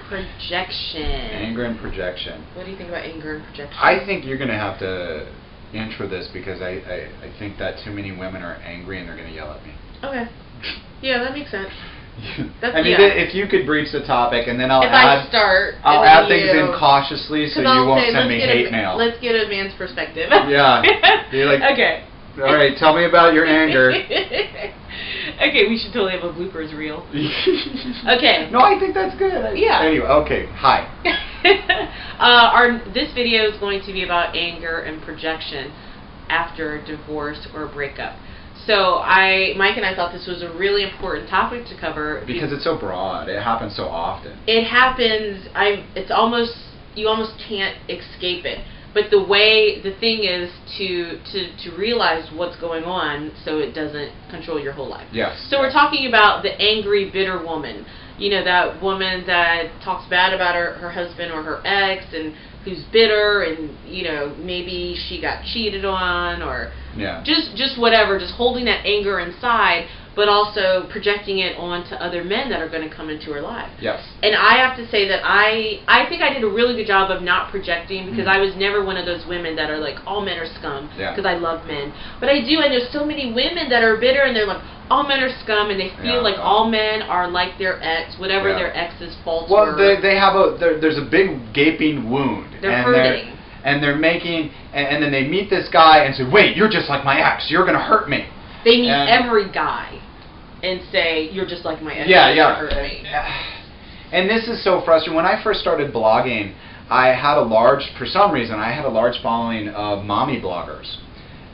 projection. Anger and projection. What do you think about anger and projection? I think you're going to have to intro this because I think that too many women are angry and they're going to yell at me. Okay. Yeah, that makes sense. I mean, if you could breach the topic, and then I'll add things in cautiously so you won't send me hate mail. Let's get a man's perspective. Yeah. You're like, okay. All right, tell me about your anger. Okay, we should totally have a bloopers reel. Okay. No, I think that's good. Yeah. Anyway, okay. Hi. This video is going to be about anger and projection after a divorce or a breakup. So Mike and I thought this was a really important topic to cover because it's so broad. It happens so often. It happens. You almost can't escape it. But the thing is to realize what's going on so it doesn't control your whole life. Yes. So we're talking about the angry, bitter woman. You know, that woman that talks bad about her husband or her ex and who's bitter and, you know, maybe she got cheated on or just whatever, just holding that anger inside, but also projecting it onto other men that are going to come into her life. Yes. And I have to say that I think I did a really good job of not projecting because I was never one of those women that are like, all men are scum because I love men. But I know so many women that are bitter and they're like, all men are scum, and they feel like all men are like their ex, whatever their ex's faults were. Well, they have there's a big gaping wound. They're hurting. They're making, and then they meet this guy and say, wait, you're just like my ex, you're going to hurt me. They meet every guy and say, you're just like my ex, you're going to hurt me. And this is so frustrating. When I first started blogging, for some reason, I had a large following of mommy bloggers.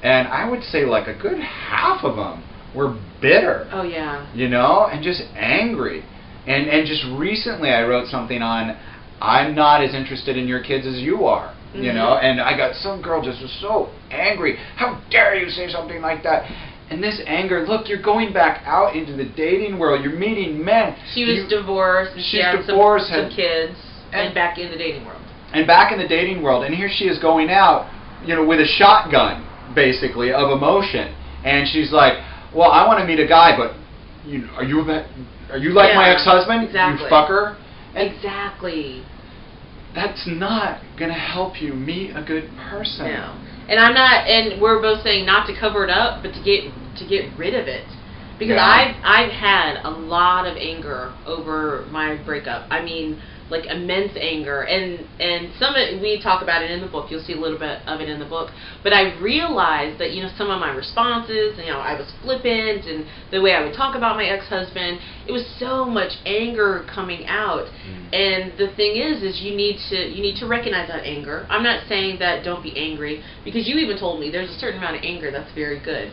And I would say like a good half of them were bitter. Oh, yeah. You know, and just angry. And just recently I wrote something on, I'm not as interested in your kids as you are. You know, and I got some girl just was so angry. How dare you say something like that? And this anger, look, you're going back out into the dating world. You're meeting men. She was divorced. And she's divorced. Some kids. And back in the dating world. And back in the dating world. And here she is going out, you know, with a shotgun, basically, of emotion. And she's like, well, I want to meet a guy, but are you like my ex-husband? Exactly. You fucker? And exactly. That's not going to help you meet a good person. No. And I'm not, and we're both saying not to cover it up, but to get rid of it. Because I've had a lot of anger over my breakup. I mean, like immense anger, and some of it, we talk about it in the book. You'll see a little bit of it in the book. But I realized that, you know, some of my responses, you know, I was flippant, and the way I would talk about my ex-husband, it was so much anger coming out. And the thing is you need to recognize that anger. I'm not saying that don't be angry, because you even told me there's a certain amount of anger that's very good.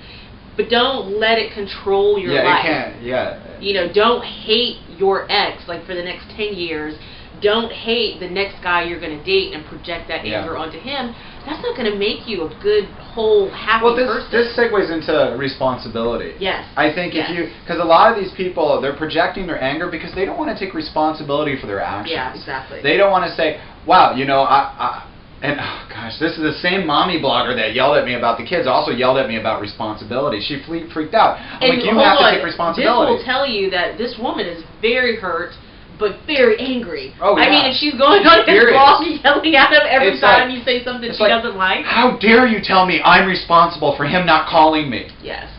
But don't let it control your life. You can't. You know, don't hate your ex like for the next 10 years. Don't hate the next guy you're going to date and project that anger onto him. That's not going to make you a good, whole, happy person. This segues into responsibility. Yes. I think because a lot of these people, they're projecting their anger because they don't want to take responsibility for their actions. Yeah, exactly. They don't want to say, wow, you know, and oh gosh, this is the same mommy blogger that yelled at me about the kids also yelled at me about responsibility. She freaked out. I'm like, you have to take responsibility. This will tell you that this woman is very hurt, but very angry. Oh, yeah. I mean, if she's going on his blog yelling at him every time you say something she doesn't like. How dare you tell me I'm responsible for him not calling me? Yes.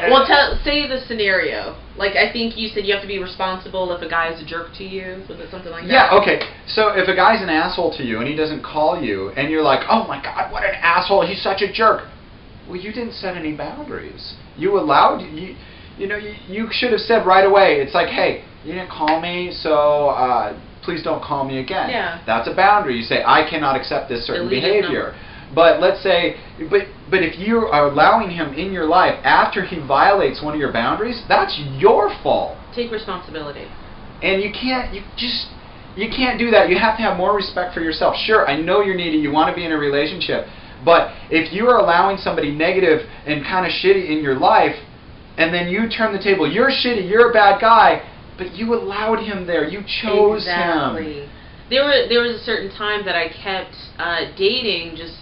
Well, say the scenario. Like, I think you said you have to be responsible if a guy is a jerk to you. Was it something like that? Yeah, okay. So if a guy's an asshole to you and he doesn't call you and you're like, oh my God, what an asshole, he's such a jerk. Well, you didn't set any boundaries. You allowed, you should have said right away, it's like, hey, you didn't call me, so please don't call me again. Yeah. That's a boundary. You say, I cannot accept this certain behavior. But let's say, but if you are allowing him in your life after he violates one of your boundaries, that's your fault. Take responsibility. And you can't do that. You have to have more respect for yourself. Sure, I know you're needy. You want to be in a relationship. But if you are allowing somebody negative and kind of shitty in your life, and then you turn the table, you're shitty, you're a bad guy, but you allowed him there. You chose him. There was a certain time that I kept dating just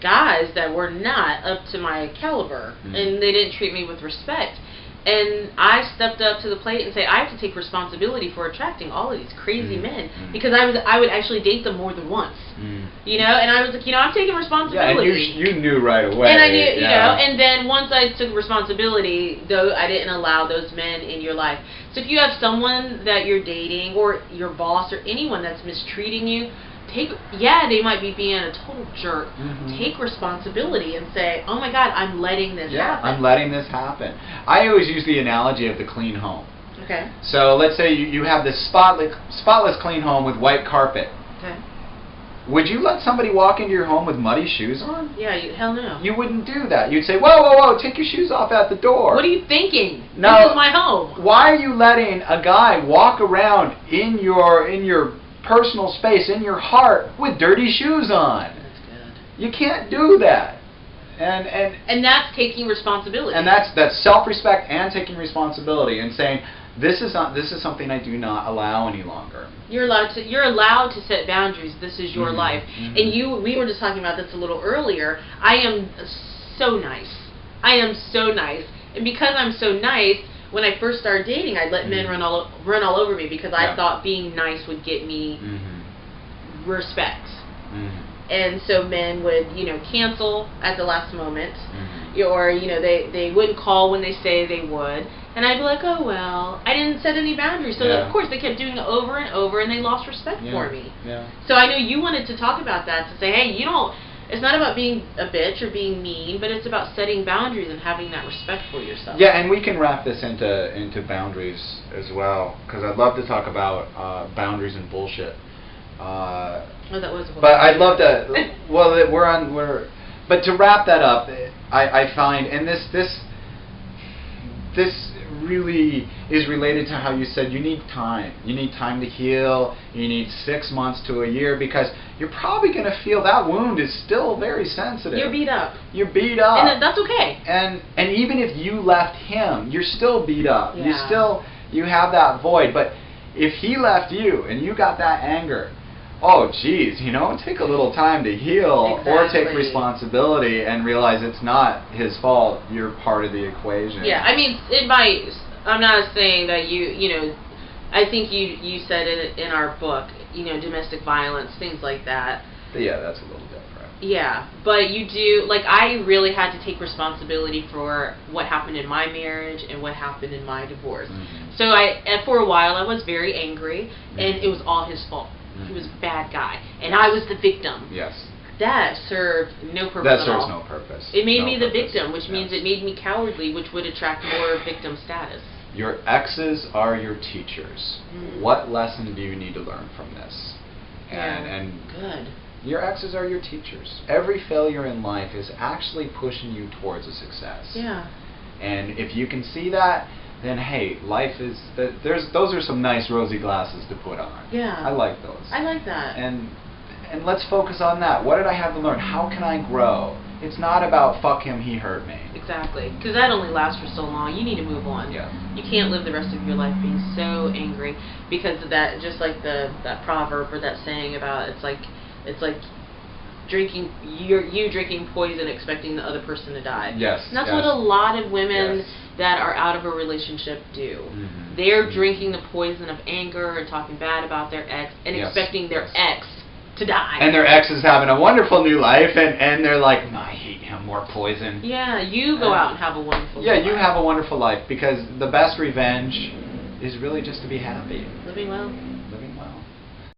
guys that were not up to my caliber, and they didn't treat me with respect. And I stepped up to the plate and say, I have to take responsibility for attracting all of these crazy men, because I would actually date them more than once. You know, and I was like, I'm taking responsibility. Yeah, and you knew right away. And I knew, you know, and then once I took responsibility, though, I didn't allow those men in your life. So if you have someone that you're dating, or your boss, or anyone that's mistreating you, they might be being a total jerk. Take responsibility and say, oh my God, I'm letting this happen. I'm letting this happen. I always use the analogy of the clean home. Okay. So let's say you have this spotless clean home with white carpet. Okay. Would you let somebody walk into your home with muddy shoes on? Yeah, hell no. You wouldn't do that. You'd say, whoa, whoa, whoa, take your shoes off at the door. What are you thinking? No, this is my home. Why are you letting a guy walk around in your personal space, in your heart, with dirty shoes on? That's good. You can't do that. And that's taking responsibility. And that's self-respect and taking responsibility and saying, this is something I do not allow any longer. You're allowed to set boundaries. This is your life. And we were just talking about this a little earlier. I am so nice. I am so nice. And because I'm so nice, when I first started dating, I'd let men run all over me, because I thought being nice would get me respect. And so men would, cancel at the last moment, or they wouldn't call when they say they would, and I'd be like, oh well, I didn't set any boundaries, so of course they kept doing it over and over, and they lost respect for me. So I know you wanted to talk about that, to say, hey, it's not about being a bitch or being mean, but it's about setting boundaries and having that respect for yourself. Yeah, and we can wrap this into boundaries as well, because I'd love to talk about boundaries and bullshit. But I'd love to. Well, but to wrap that up, I find, and this really is related to how you said you need time. You need time to heal. You need 6 months to a year, because you're probably going to feel that wound is still very sensitive. You're beat up. You're beat up. And that's okay. And even if you left him, you're still beat up. Yeah. You have that void. But if he left you and you got that anger, oh geez, take a little time to heal, or take responsibility and realize it's not his fault. You're part of the equation. Yeah, I mean, it might. I'm not saying that I think you said it in our book, domestic violence, things like that. But yeah, that's a little different. Yeah, but you do, I really had to take responsibility for what happened in my marriage and what happened in my divorce. So for a while, I was very angry, and it was all his fault. He was a bad guy, and I was the victim. Yes. That served no purpose That at serves all. no purpose. It made me the victim, which means it made me cowardly, which would attract more victim status. Your exes are your teachers. What lesson do you need to learn from this? And good. Your exes are your teachers. Every failure in life is actually pushing you towards a success. Yeah. And if you can see that, then hey, life is those are some nice rosy glasses to put on. Yeah. I like those. I like that. And let's focus on that. What did I have to learn? How can I grow? It's not about fuck him, he hurt me. Exactly. Because that only lasts for so long. You need to move on. Yeah. You can't live the rest of your life being so angry because of that. Just like that proverb or that saying about it's like drinking you drinking poison expecting the other person to die. Yes. And that's what a lot of women that are out of a relationship do. They're drinking the poison of anger and talking bad about their ex and expecting their ex to die. And their ex is having a wonderful new life, and they're like, no, I hate him, more poison. Yeah, you go out and have a wonderful life. Yeah, you have a wonderful life, because the best revenge is really just to be happy. Living well. Living well.